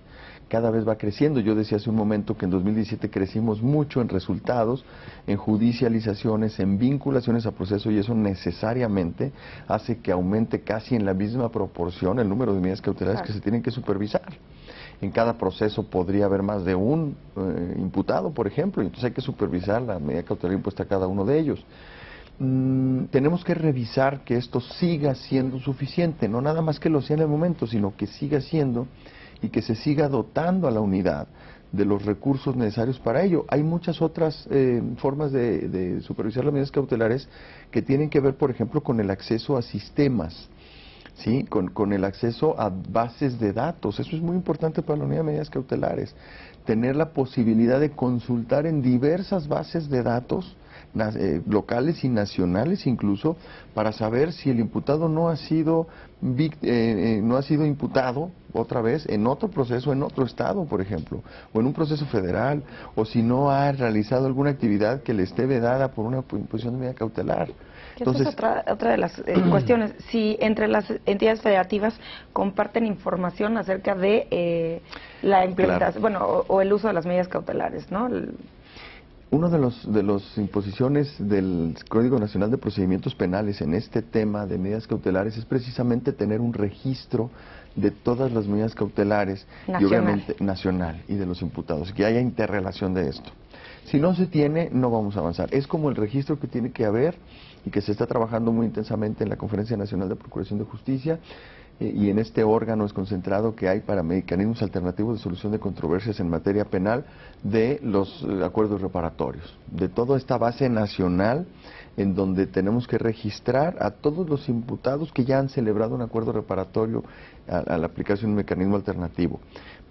Speaker 2: cada vez va creciendo. Yo decía hace un momento que en 2017 crecimos mucho en resultados, en judicializaciones, en vinculaciones a proceso, y eso necesariamente hace que aumente casi en la misma proporción el número de medidas cautelares que se tienen que supervisar. En cada proceso podría haber más de un imputado, por ejemplo, y entonces hay que supervisar la medida cautelar impuesta a cada uno de ellos. Tenemos que revisar que esto siga siendo suficiente, no nada más que lo sea en el momento, sino que siga siendo, y que se siga dotando a la unidad de los recursos necesarios para ello. Hay muchas otras formas de supervisar las medidas cautelares que tienen que ver, por ejemplo, con el acceso a sistemas, ¿sí? Con el acceso a bases de datos. Eso es muy importante para la unidad de medidas cautelares. Tener la posibilidad de consultar en diversas bases de datos, locales y nacionales incluso, para saber si el imputado no ha sido imputado otra vez en otro proceso, en otro estado, por ejemplo, o en un proceso federal, o si no ha realizado alguna actividad que le esté vedada por una imposición de medida cautelar.
Speaker 1: Entonces, esa es otra de las cuestiones. Si entre las entidades federativas comparten información acerca de la implementación,
Speaker 2: claro,
Speaker 1: o el uso de las medidas cautelares, ¿no?
Speaker 2: Uno de los imposiciones del Código Nacional de Procedimientos Penales en este tema de medidas cautelares es precisamente tener un registro de todas las medidas cautelares, y obviamente nacional, y de los imputados, que haya interrelación de esto. Si no se tiene, no vamos a avanzar. Es como el registro que tiene que haber y que se está trabajando muy intensamente en la Conferencia Nacional de Procuración de Justicia, y en este órgano es concentrado que hay para mecanismos alternativos de solución de controversias en materia penal de los acuerdos reparatorios, de toda esta base nacional en donde tenemos que registrar a todos los imputados que ya han celebrado un acuerdo reparatorio a la aplicación de un mecanismo alternativo.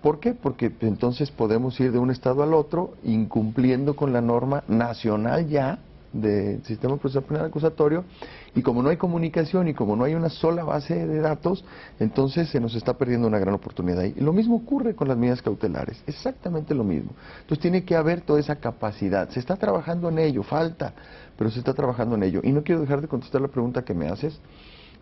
Speaker 2: ¿Por qué? Porque entonces podemos ir de un estado al otro incumpliendo con la norma nacional ya del sistema procesal penal acusatorio, y como no hay comunicación y como no hay una sola base de datos, entonces se nos está perdiendo una gran oportunidad ahí. Y lo mismo ocurre con las medidas cautelares, exactamente lo mismo. Entonces tiene que haber toda esa capacidad. Se está trabajando en ello, falta, pero se está trabajando en ello. Y no quiero dejar de contestar la pregunta que me haces,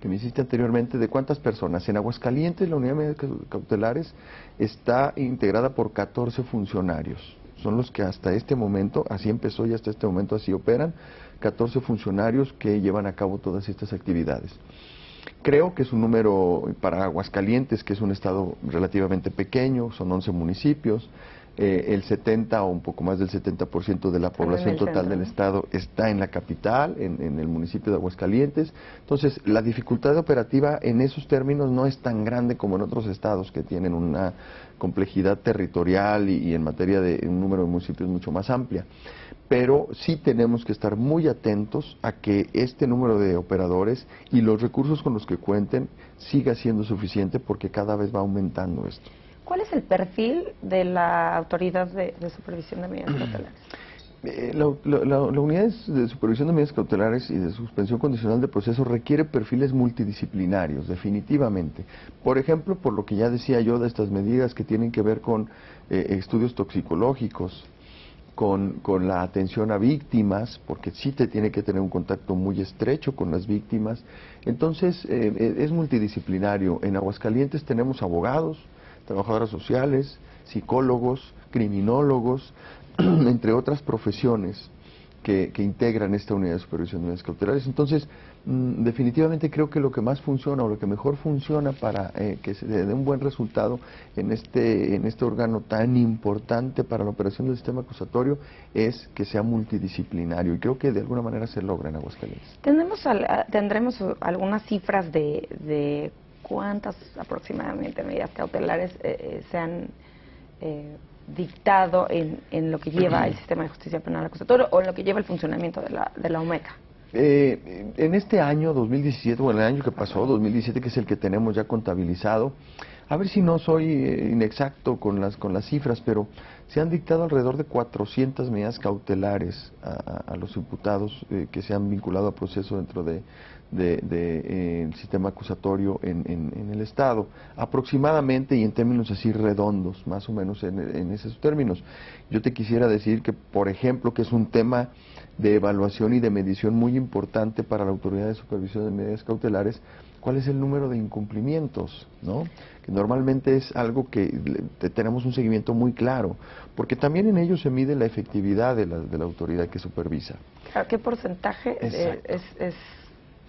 Speaker 2: que me hiciste anteriormente, de cuántas personas. En Aguascalientes la unidad de medidas cautelares está integrada por 14 funcionarios. Son los que hasta este momento, así empezó y hasta este momento así operan, 14 funcionarios que llevan a cabo todas estas actividades. Creo que es un número para Aguascalientes, que es un estado relativamente pequeño, son 11 municipios, el 70 o un poco más del 70% de la población total del estado está en la capital, en el municipio de Aguascalientes. Entonces, la dificultad operativa en esos términos no es tan grande como en otros estados que tienen una complejidad territorial y en materia de un número de municipios mucho más amplia. Pero sí tenemos que estar muy atentos a que este número de operadores y los recursos con los que cuenten siga siendo suficiente, porque cada vez va aumentando esto.
Speaker 1: ¿Cuál es el perfil de la autoridad de supervisión de medidas cautelares?
Speaker 2: La unidad de supervisión de medidas cautelares y de suspensión condicional de proceso requiere perfiles multidisciplinarios, definitivamente. Por ejemplo, por lo que ya decía yo de estas medidas que tienen que ver con estudios toxicológicos, con la atención a víctimas, porque sí te tiene que tener un contacto muy estrecho con las víctimas. Entonces, es multidisciplinario. En Aguascalientes tenemos abogados, trabajadoras sociales, psicólogos, criminólogos, entre otras profesiones que integran esta unidad de supervisión de medidas cautelares. Entonces, definitivamente creo que lo que más funciona o lo que mejor funciona para que se dé un buen resultado en este órgano tan importante para la operación del sistema acusatorio es que sea multidisciplinario, y creo que de alguna manera se logra en Aguascalientes.
Speaker 1: ¿Tendremos algunas cifras de cuántas aproximadamente medidas cautelares se han dictado en lo que lleva el sistema de justicia penal acusatorio o en lo que lleva el funcionamiento de la UMECA?
Speaker 2: En este año 2017, o el año que pasó, 2017, que es el que tenemos ya contabilizado, a ver si no soy inexacto con las cifras, pero se han dictado alrededor de 400 medidas cautelares a los imputados que se han vinculado a proceso dentro el sistema acusatorio en el Estado, aproximadamente, y en términos así redondos, más o menos en esos términos. Yo te quisiera decir que, por ejemplo, que es un tema de evaluación y de medición muy importante para la Autoridad de Supervisión de Medidas Cautelares, cuál es el número de incumplimientos, ¿no? Que normalmente es algo que tenemos un seguimiento muy claro, porque también en ello se mide la efectividad de la autoridad que supervisa.
Speaker 1: Claro, ¿qué porcentaje es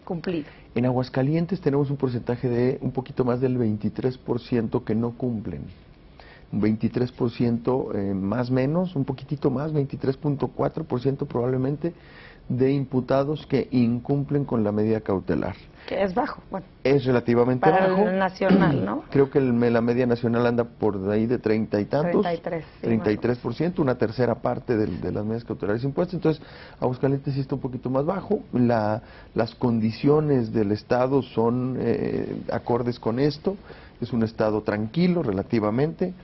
Speaker 1: cumplido?
Speaker 2: En Aguascalientes tenemos un porcentaje de un poquito más del 23% que no cumplen. Un 23% más menos, un poquitito más, 23.4% probablemente, de imputados que incumplen con la medida cautelar.
Speaker 1: Que es bajo, bueno.
Speaker 2: Es relativamente bajo.
Speaker 1: Para el nacional, ¿no?
Speaker 2: Creo que la media nacional anda por ahí de 30 y tantos.
Speaker 1: 33. Sí,
Speaker 2: 33%, una tercera parte de las medidas cautelares impuestas. Entonces, Aguascalientes sí está un poquito más bajo. Las condiciones del Estado son acordes con esto. Es un Estado tranquilo relativamente.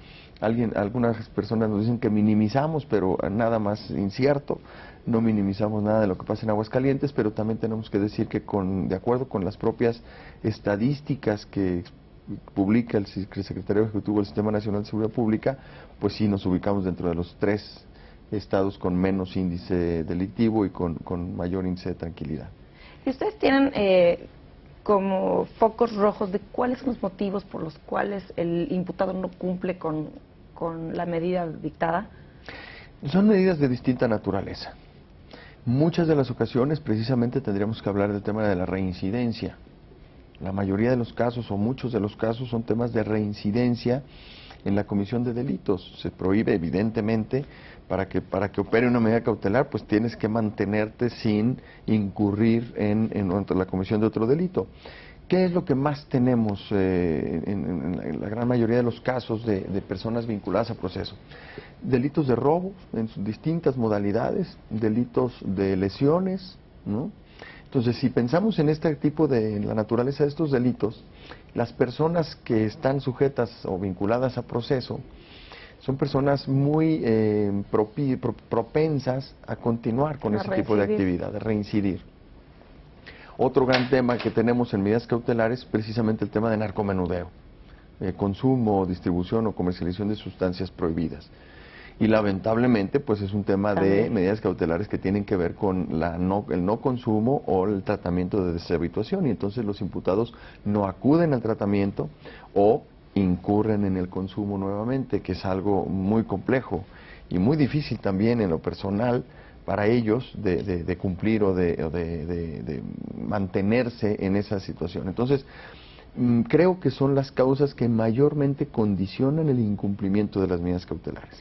Speaker 2: Algunas personas nos dicen que minimizamos, pero nada más incierto. No minimizamos nada de lo que pasa en Aguascalientes, pero también tenemos que decir que de acuerdo con las propias estadísticas que publica el Secretario Ejecutivo del Sistema Nacional de Seguridad Pública, pues sí nos ubicamos dentro de los 3 estados con menos índice delictivo y con mayor índice de tranquilidad.
Speaker 1: ¿Y ustedes tienen como focos rojos de cuáles son los motivos por los cuales el imputado no cumple con la medida dictada?
Speaker 2: Son medidas de distinta naturaleza. Muchas de las ocasiones precisamente tendríamos que hablar del tema de la reincidencia. La mayoría de los casos o muchos de los casos son temas de reincidencia en la comisión de delitos. Se prohíbe evidentemente para que opere una medida cautelar, pues tienes que mantenerte sin incurrir en la comisión de otro delito. ¿Qué es lo que más tenemos en la gran mayoría de los casos de personas vinculadas a proceso? Delitos de robo en sus distintas modalidades, delitos de lesiones, ¿no? Entonces, si pensamos en este tipo en la naturaleza de estos delitos, las personas que están sujetas o vinculadas a proceso son personas muy propensas a continuar con ese tipo de actividad, de reincidir. Otro gran tema que tenemos en medidas cautelares es precisamente el tema de narcomenudeo, consumo, distribución o comercialización de sustancias prohibidas. Y lamentablemente pues es un tema de medidas cautelares que tienen que ver con el no consumo o el tratamiento de deshabituación, y entonces los imputados no acuden al tratamiento o incurren en el consumo nuevamente, que es algo muy complejo y muy difícil también en lo personal para ellos de cumplir o de mantenerse en esa situación. Entonces, creo que son las causas que mayormente condicionan el incumplimiento de las medidas cautelares.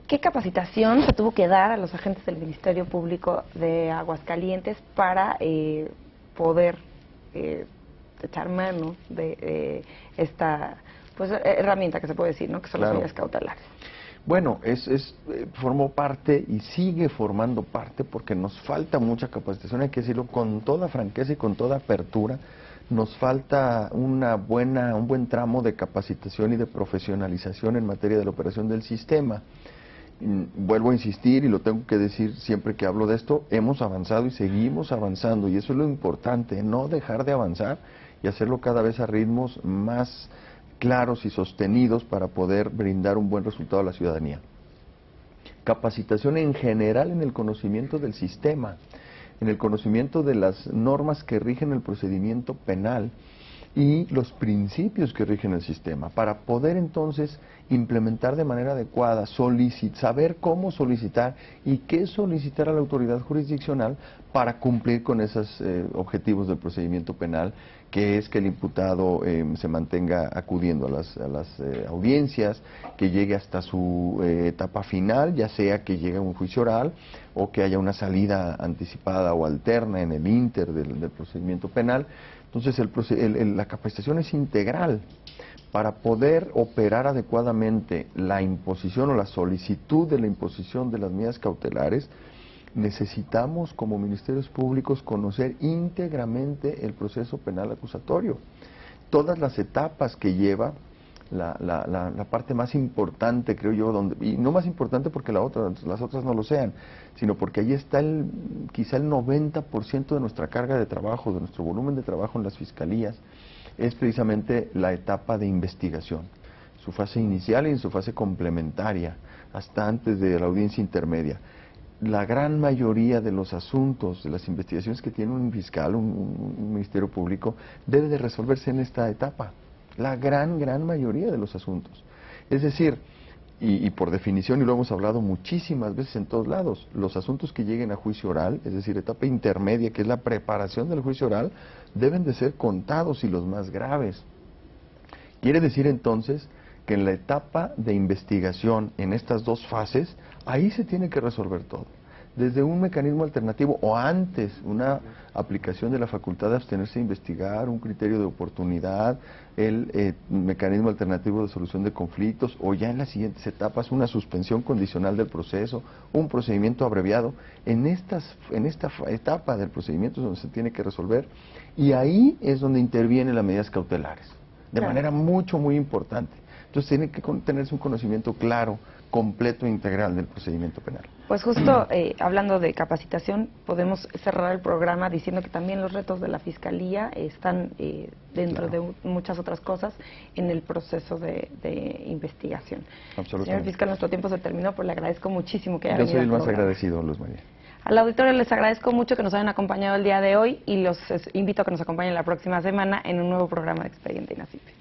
Speaker 1: ¿Qué capacitación se tuvo que dar a los agentes del Ministerio Público de Aguascalientes para poder echar mano de esta herramienta que se puede decir, ¿no? Que son las medidas cautelares?
Speaker 2: Bueno, formó parte y sigue formando parte porque nos falta mucha capacitación, hay que decirlo con toda franqueza y con toda apertura. Nos falta un buen tramo de capacitación y de profesionalización en materia de la operación del sistema. Vuelvo a insistir y lo tengo que decir siempre que hablo de esto, hemos avanzado y seguimos avanzando, y eso es lo importante, no dejar de avanzar y hacerlo cada vez a ritmos más claros y sostenidos para poder brindar un buen resultado a la ciudadanía. Capacitación en general en el conocimiento del sistema, en el conocimiento de las normas que rigen el procedimiento penal y los principios que rigen el sistema, para poder entonces implementar de manera adecuada, saber cómo solicitar y qué solicitar a la autoridad jurisdiccional para cumplir con esos objetivos del procedimiento penal, que es que el imputado se mantenga acudiendo a las audiencias, que llegue hasta su etapa final, ya sea que llegue a un juicio oral o que haya una salida anticipada o alterna en el ínter del procedimiento penal. Entonces la capacitación es integral para poder operar adecuadamente la imposición o la solicitud de la imposición de las medidas cautelares. necesitamos como ministerios públicos conocer íntegramente el proceso penal acusatorio, todas las etapas que lleva. La parte más importante, creo yo, y no más importante porque las otras no lo sean, sino porque ahí está quizá el 90% de nuestra carga de trabajo, de nuestro volumen de trabajo en las fiscalías, es precisamente la etapa de investigación, su fase inicial y en su fase complementaria, hasta antes de la audiencia intermedia. La gran mayoría de los asuntos, de las investigaciones que tiene un fiscal, un ministerio público, debe de resolverse en esta etapa. La gran mayoría de los asuntos. Es decir, y por definición, y lo hemos hablado muchísimas veces en todos lados, los asuntos que lleguen a juicio oral, es decir, etapa intermedia, que es la preparación del juicio oral, deben de ser contados y los más graves. Quiere decir entonces que en la etapa de investigación, en estas dos fases, ahí se tiene que resolver todo. Desde un mecanismo alternativo o antes, una aplicación de la facultad de abstenerse a investigar, un criterio de oportunidad, el mecanismo alternativo de solución de conflictos, o ya en las siguientes etapas una suspensión condicional del proceso, un procedimiento abreviado. En esta etapa del procedimiento es donde se tiene que resolver, y ahí es donde intervienen las medidas cautelares, de manera muy importante. Entonces tiene que tenerse un conocimiento claro, completo e integral del procedimiento penal.
Speaker 1: Pues justo hablando de capacitación, podemos cerrar el programa diciendo que también los retos de la Fiscalía están dentro de muchas otras cosas en el proceso de investigación.
Speaker 2: Absolutamente.
Speaker 1: Señor fiscal, nuestro tiempo se terminó, pero le agradezco muchísimo que haya venido.
Speaker 2: Yo soy el más
Speaker 1: programa.
Speaker 2: agradecido, Luz María.
Speaker 1: Al auditorio les agradezco mucho que nos hayan acompañado el día de hoy y los invito a que nos acompañen la próxima semana en un nuevo programa de Expediente INASIPE.